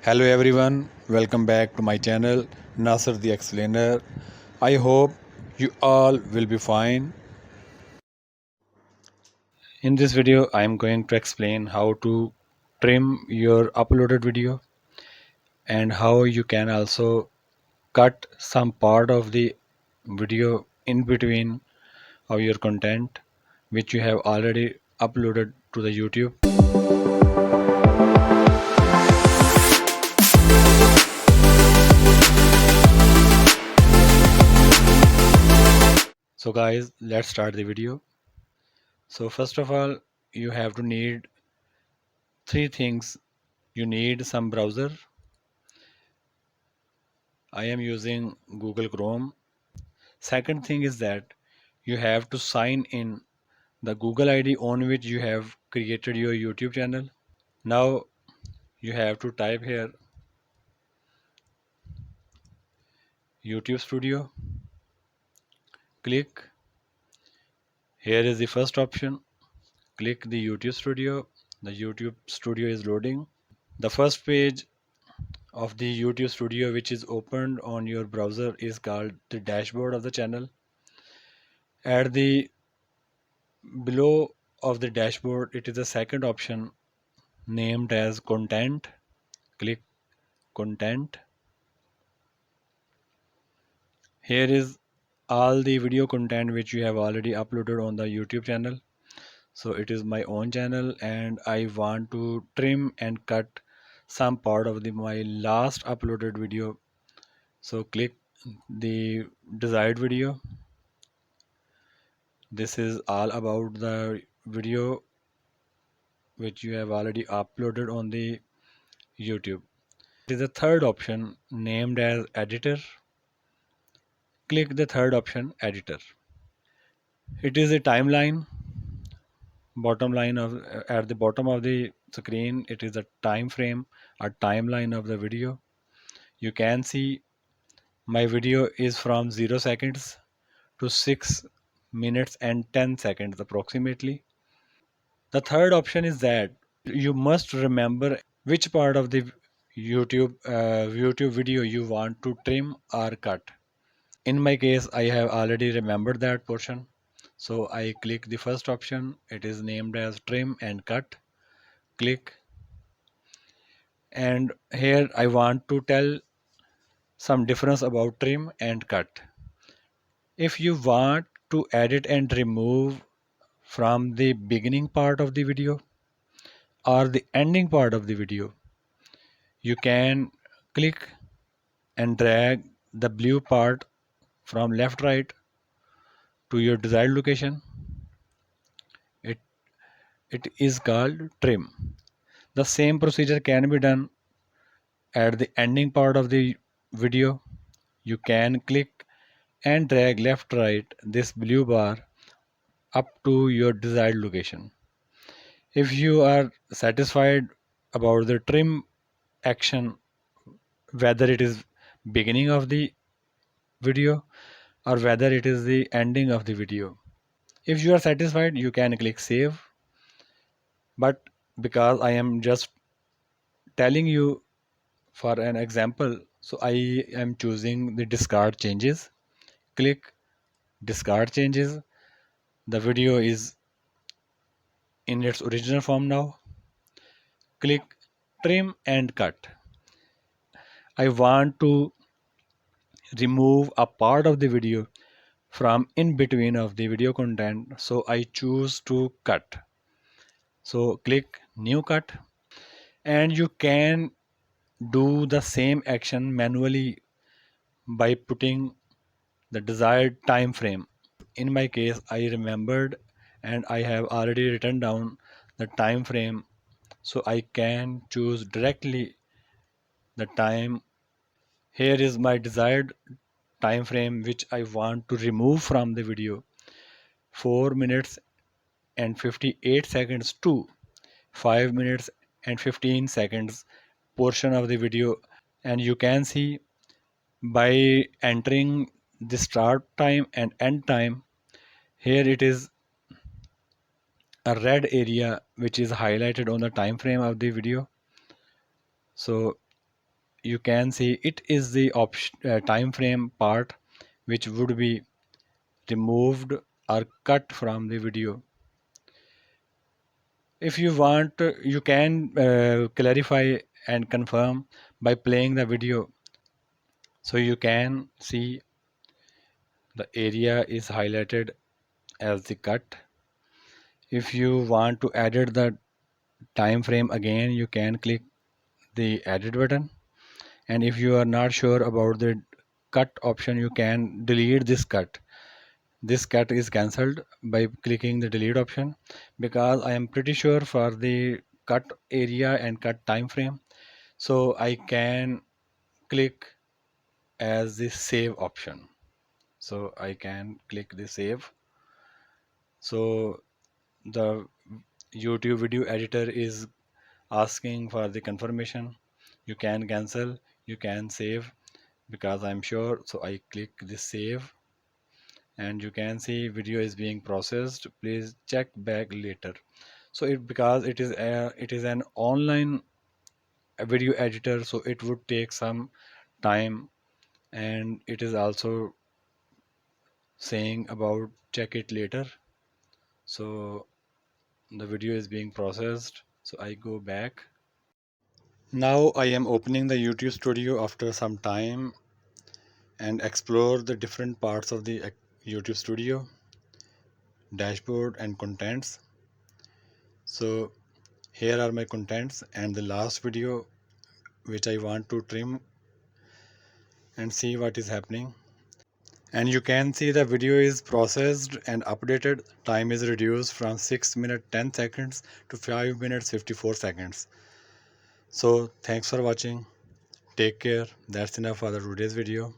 Hello everyone, welcome back to my channel Nasser the Explainer. I hope you all will be fine. In this video, I am going to explain how to trim your uploaded video and how you can also cut some part of the video in between of your content which you have already uploaded to the YouTube. So guys, let's start the video. So first of all, you have to need three things. You need some browser. I am using Google Chrome. Second thing is that you have to sign in the Google ID on which you have created your YouTube channel. Now you have to type here YouTube Studio. Click. Here is the first option. Click the YouTube Studio. The YouTube Studio is loading. The first page of the YouTube Studio which is opened on your browser is called the dashboard of the channel. At the below of the dashboard, it is the second option named as content. Click content. Here is all the video content which you have already uploaded on the YouTube channel. So it is my own channel and I want to trim and cut some part of my last uploaded video. So click the desired video. This is all about the video which you have already uploaded on the YouTube. It is the third option named as editor. Click the third option, editor. It is a timeline. Bottom line of At the bottom of the screen, it is a time frame, a timeline of the video. You can see my video is from 0 seconds to 6 minutes and 10 seconds approximately. The third option is that you must remember which part of the YouTube video you want to trim or cut. In my case, I have already remembered that portion. So I click the first option. It is named as trim and cut. Click. And here I want to tell some difference about trim and cut. If you want to edit and remove from the beginning part of the video or the ending part of the video, you can click and drag the blue part from left right to your desired location. It it is called trim. The same procedure can be done at the ending part of the video. You can click and drag left right this blue bar up to your desired location. If you are satisfied about the trim action, whether it is beginning of the video or whether it is the ending of the video, if you are satisfied, you can click save. But because I am just telling you for an example, so I am choosing the discard changes. Click discard changes. The video is in its original form now. Click trim and cut. I want to remove a part of the video from in between of the video content, so I choose to cut. So click new cut, and you can do the same action manually by putting the desired time frame. In my case, I remembered and I have already written down the time frame, so I can choose directly the time. Here is my desired time frame which I want to remove from the video: 4 minutes and 58 seconds to 5 minutes and 15 seconds portion of the video. And you can see by entering the start time and end time, here it is a red area which is highlighted on the time frame of the video. So you can see it is the option time frame part which would be removed or cut from the video. If you want, you can clarify and confirm by playing the video. So you can see the area is highlighted as the cut. If you want to edit the time frame again, you can click the edit button. And if you are not sure about the cut option, you can delete this cut. This cut is cancelled by clicking the delete option, because I am pretty sure for the cut area and cut time frame. So I can click as the save option. So I can click the save. So the YouTube video editor is asking for the confirmation. You can cancel, you can save, because I'm sure. So I click the save, and you can see video is being processed, please check back later. So it, because it is an online video editor, so it would take some time, and it is also saying about check it later. So the video is being processed, so I go back. Now I am opening the YouTube studio after some time and explore the different parts of the YouTube studio, dashboard and contents. So here are my contents and the last video which I want to trim and see what is happening. And you can see the video is processed and updated. Time is reduced from 6 minutes 10 seconds to 5 minutes 54 seconds. So thanks for watching. Take care. That's enough for the today's video.